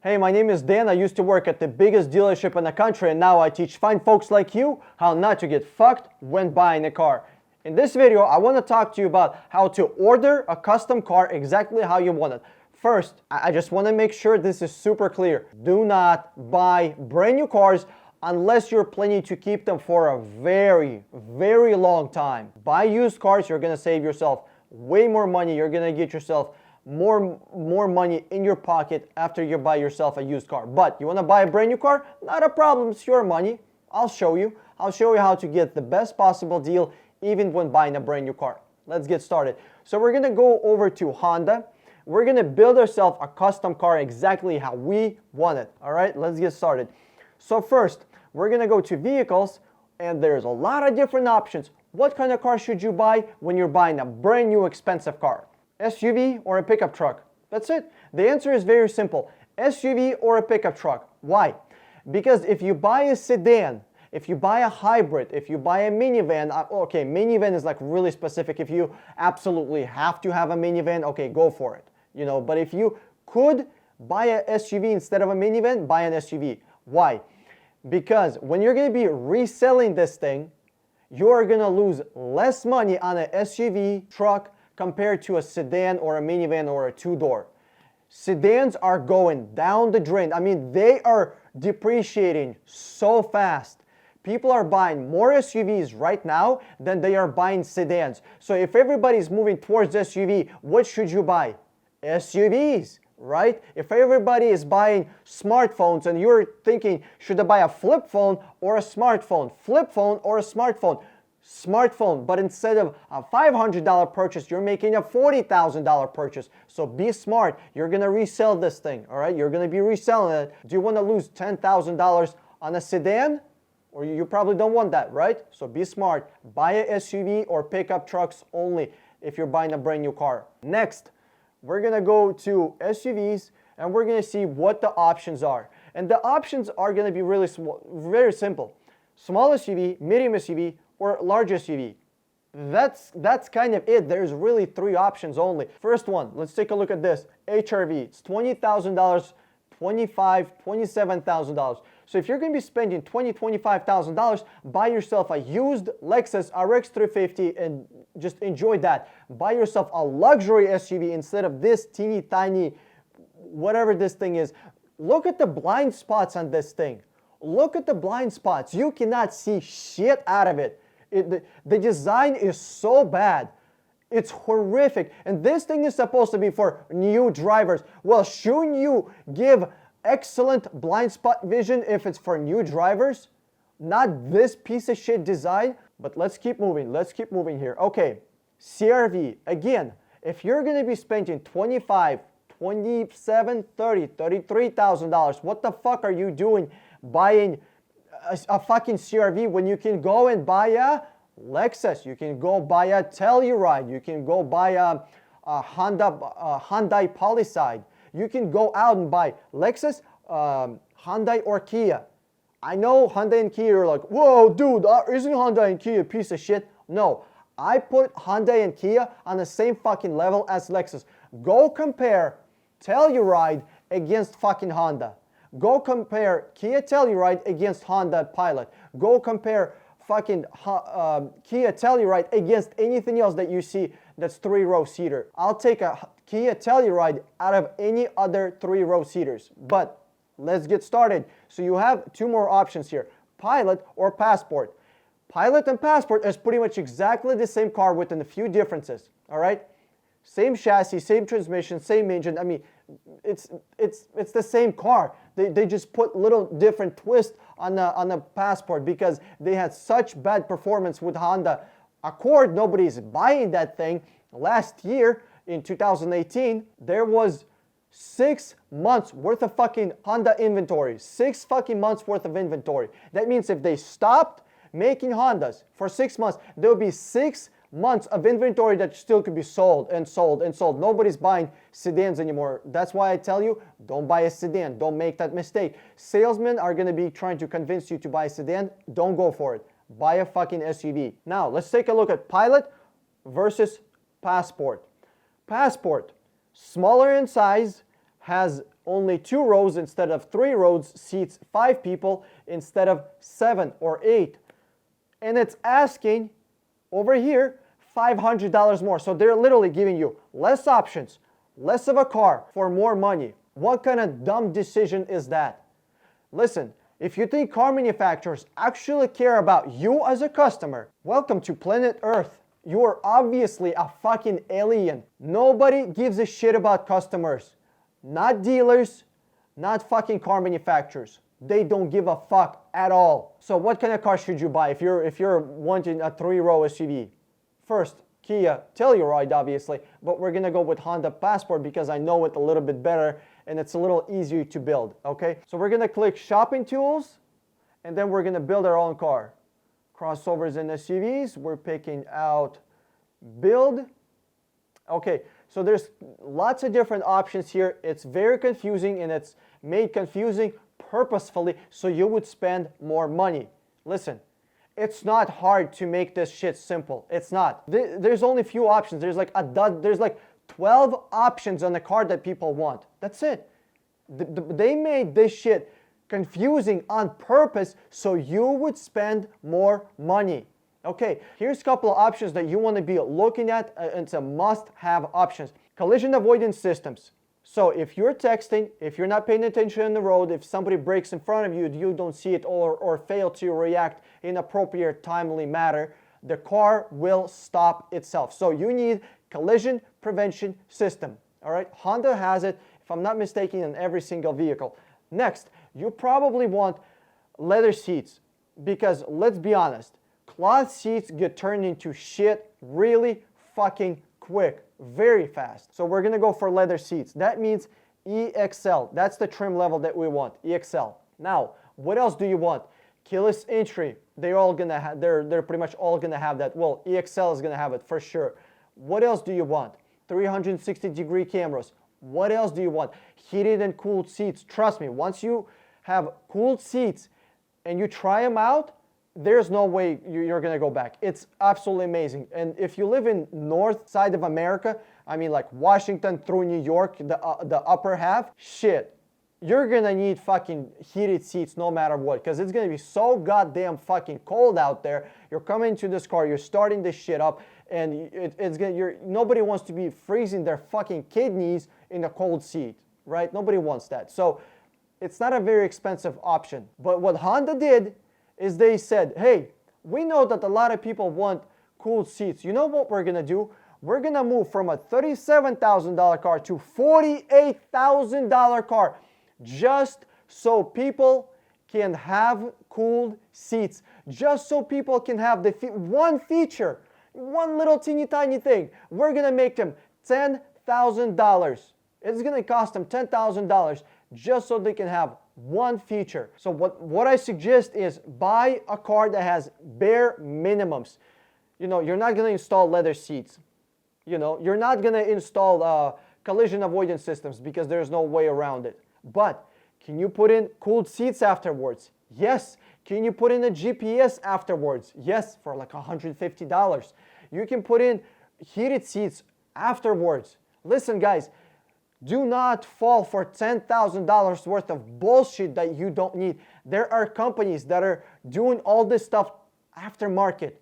Hey, my name is Dan. I used to work at the biggest dealership in the country, and now I teach fine folks like you how not to get fucked when buying a car. In this video, I want to talk to you about how to order a custom car exactly how you want it. First, I just want to make sure this is super clear. Do not buy brand new cars unless you're planning to keep them for a very, very long time. Buy used cars, you're going to save yourself way more money. You're going to get yourself more money in your pocket after you buy yourself a used car. But you want to buy a brand new car? Not a problem. It's your money. I'll show you. I'll show you how to get the best possible deal even when buying a brand new car. Let's get started. So we're going to go over to Honda. We're going to build ourselves a custom car exactly how we want it. All right, let's get started. So first, we're going to go to vehicles, and there's a lot of different options. What kind of car should you buy when you're buying a brand new expensive car? SUV or a pickup truck? That's it. The answer is very simple. SUV or a pickup truck. Why? Because if you buy a sedan, if you buy a hybrid, if you buy a minivan, okay, minivan is like really specific. If you absolutely have to have a minivan, okay, go for it. You know, but if you could buy a SUV instead of a minivan, buy an SUV. Why? Because when you're going to be reselling this thing, you're going to lose less money on an SUV truck compared to a sedan or a minivan or a two-door. Sedans are going down the drain. I mean, they are depreciating so fast. People are buying more SUVs right now than they are buying sedans. So if everybody's moving towards SUV, what should you buy? SUVs, right? If everybody is buying smartphones and you're thinking, should I buy a flip phone or a smartphone? Flip phone or a smartphone? Smartphone, but instead of a $500 purchase, you're making a $40,000 purchase. So be smart. You're going to resell this thing, all right? You're going to be reselling it. Do you want to lose $10,000 on a sedan? Or you probably don't want that, right? So be smart. Buy a SUV or pickup trucks only if you're buying a brand new car. Next, we're going to go to SUVs and we're going to see what the options are. And the options are going to be really small, very simple. Small SUV, medium SUV, or large SUV. That's kind of it. There's really three options only. First one, let's take a look at this. HRV, it's $20,000, $25,000, $27,000. So if you're going to be spending $20,000, $25,000, buy yourself a used Lexus RX 350 and just enjoy that. Buy yourself a luxury SUV instead of this teeny tiny, whatever this thing is. Look at the blind spots on this thing. Look at the blind spots. You cannot see shit out of it. The design is so bad. It's horrific. And this thing is supposed to be for new drivers. Well, shouldn't you give excellent blind spot vision if it's for new drivers? Not this piece of shit design. But let's keep moving. Let's keep moving here. Okay, CRV. Again, if you're going to be spending $25,000, $27,000, $30,000, $33,000, what the fuck are you doing buying a fucking CRV when you can go and buy a Lexus, you can go buy a Telluride, you can go buy a Hyundai Palisade, you can go out and buy Lexus, Hyundai or Kia. I know Hyundai and Kia are like, whoa, dude, isn't Hyundai and Kia a piece of shit? No, I put Hyundai and Kia on the same fucking level as Lexus. Go compare Telluride against fucking Honda. Go compare Kia Telluride against Honda Pilot. Go compare fucking Kia Telluride against anything else that you see that's three-row seater. I'll take a Kia Telluride out of any other three-row seaters. But let's get started. So you have two more options here, Pilot or Passport. Pilot and Passport is pretty much exactly the same car with a few differences, all right? Same chassis, same transmission, same engine. I mean, it's the same car. They just put little different twist on the Passport because they had such bad performance with Honda Accord. Nobody's buying that thing. Last year in 2018, there was 6 months worth of fucking Honda inventory. 6 fucking months worth of inventory. That means if they stopped making Hondas for 6 months, there will be 6 months of inventory that still could be sold and sold and sold. Nobody's buying sedans anymore. That's why I tell you, don't buy a sedan. Don't make that mistake. Salesmen are going to be trying to convince you to buy a sedan. Don't go for it. Buy a fucking SUV. Now, let's take a look at Pilot versus Passport. Passport, smaller in size, has only 2 rows instead of 3 rows seats 5 people instead of 7 or 8. And it's asking over here $500 more. So they're literally giving you less options, less of a car for more money. What kind of dumb decision is that? Listen, if you think car manufacturers actually care about you as a customer, welcome to planet Earth. You are obviously a fucking alien. Nobody gives a shit about customers. Not dealers, not fucking car manufacturers. They don't give a fuck at all. So what kind of car should you buy if you're wanting a 3-row SUV? First, Kia Telluride, obviously, but we're gonna go with Honda Passport because I know it a little bit better and it's a little easier to build, okay? So we're gonna click shopping tools and then we're gonna build our own car. Crossovers and SUVs, we're picking out build. Okay, so there's lots of different options here. It's very confusing and it's made confusing purposefully so you would spend more money. Listen, it's not hard to make this shit simple. It's not. There's only a few options. There's like 12 options on the car that people want. That's it. They made this shit confusing on purpose so you would spend more money. Okay, here's a couple of options that you want to be looking at. It's a must-have options. Collision avoidance systems. So if you're texting, if you're not paying attention on the road, if somebody breaks in front of you, you don't see it or fail to react in appropriate timely manner, the car will stop itself. So you need collision prevention system. All right, Honda has it, if I'm not mistaken, in every single vehicle. Next, you probably want leather seats because let's be honest, cloth seats get turned into shit really fucking quick, very fast. So we're gonna go for leather seats. That means EXL. That's the trim level that we want, EXL. Now, what else do you want? Keyless entry. They're all gonna have. They're pretty much all gonna have that. Well, EXL is gonna have it for sure. What else do you want? 360-degree cameras. What else do you want? Heated and cooled seats. Trust me, once you have cooled seats and you try them out, there's no way you're gonna go back. It's absolutely amazing. And if you live in north side of America, I mean like Washington through New York, the upper half, shit, you're gonna need fucking heated seats no matter what, because it's gonna be so goddamn fucking cold out there. You're coming into this car, you're starting this shit up, and nobody wants to be freezing their fucking kidneys in a cold seat, right? Nobody wants that. So it's not a very expensive option. But what Honda did is they said, hey, we know that a lot of people want cooled seats. You know what we're gonna do? We're gonna move from a $37,000 car to $48,000 car just so people can have cooled seats, just so people can have the one feature, one little teeny tiny thing. We're gonna make them $10,000. It's gonna cost them $10,000 just so they can have one feature. So what I suggest is buy a car that has bare minimums. You know, you're not gonna install leather seats. You know, you're not gonna install collision avoidance systems because there's no way around it. But can you put in cooled seats afterwards? Yes. Can you put in a GPS afterwards? Yes, for like $150. You can put in heated seats afterwards. Listen, guys, do not fall for $10,000 worth of bullshit that you don't need. There are companies that are doing all this stuff aftermarket.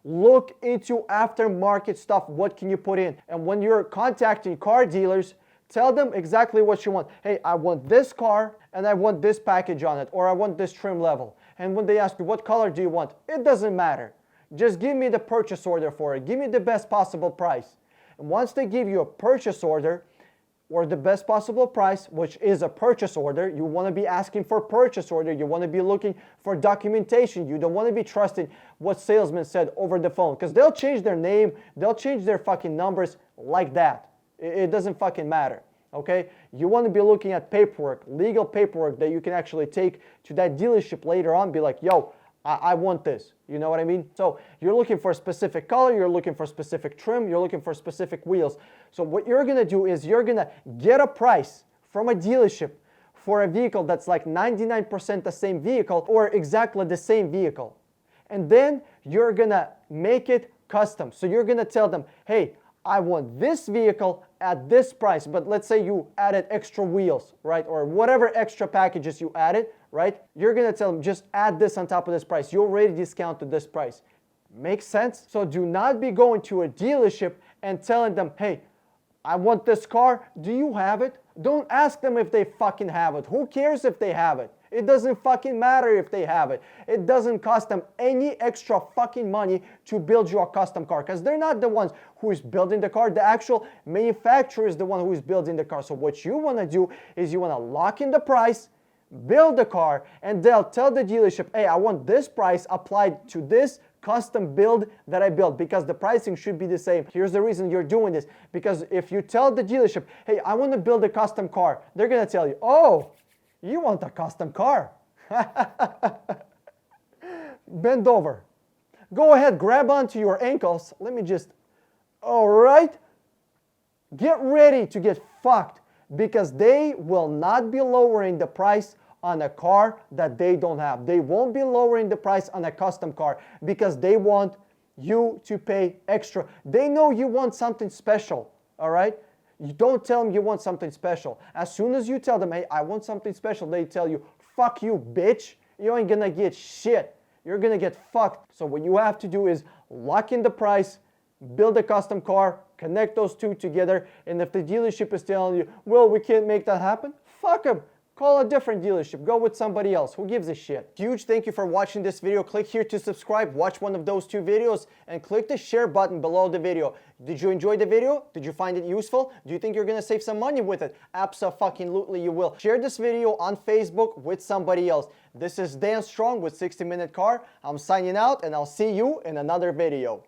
Look into aftermarket stuff. What can you put in? And when you're contacting car dealers, tell them exactly what you want. Hey, I want this car and I want this package on it, or I want this trim level. And when they ask you, what color do you want? It doesn't matter. Just give me the purchase order for it. Give me the best possible price. And once they give you a purchase order, or the best possible price, which is a purchase order, you want to be asking for purchase order. You want to be looking for documentation. You don't want to be trusting what salesman said over the phone, because they'll change their name, they'll change their fucking numbers like that. It doesn't fucking matter, okay? You want to be looking at paperwork, legal paperwork that you can actually take to that dealership later on, be like, yo, I want this. You know what I mean? So you're looking for a specific color, you're looking for specific trim, you're looking for specific wheels. So what you're gonna do is you're gonna get a price from a dealership for a vehicle that's like 99% the same vehicle or exactly the same vehicle. And then you're gonna make it custom. So you're gonna tell them, hey, I want this vehicle at this price, but let's say you added extra wheels, right? Or whatever extra packages you added, right? You're gonna tell them, just add this on top of this price. You already discounted this price. Makes sense? So do not be going to a dealership and telling them, hey, I want this car, do you have it? Don't ask them if they fucking have it. Who cares if they have it? It doesn't fucking matter if they have it. It doesn't cost them any extra fucking money to build you a custom car, because they're not the ones who is building the car. The actual manufacturer is the one who is building the car. So what you want to do is you want to lock in the price, build the car, and they'll tell the dealership, hey, I want this price applied to this custom build that I built, because the pricing should be the same. Here's the reason you're doing this, because if you tell the dealership, hey, I want to build a custom car, they're going to tell you, oh, you want a custom car. Bend over. Go ahead, grab onto your ankles. Let me just, all right. Get ready to get fucked, because they will not be lowering the price on a car that they don't have. They won't be lowering the price on a custom car because they want you to pay extra. They know you want something special, all right? You don't tell them you want something special. As soon as you tell them, hey, I want something special, they tell you, fuck you, bitch. You ain't gonna get shit. You're gonna get fucked. So what you have to do is lock in the price, build a custom car, connect those two together, and if the dealership is telling you, well, we can't make that happen, fuck them. Call a different dealership. Go with somebody else. Who gives a shit? Huge thank you for watching this video. Click here to subscribe. Watch one of those two videos and click the share button below the video. Did you enjoy the video? Did you find it useful? Do you think you're gonna save some money with it? Abso-fucking-lutely you will. Share this video on Facebook with somebody else. This is Dan Strong with 60 Minute Car. I'm signing out, and I'll see you in another video.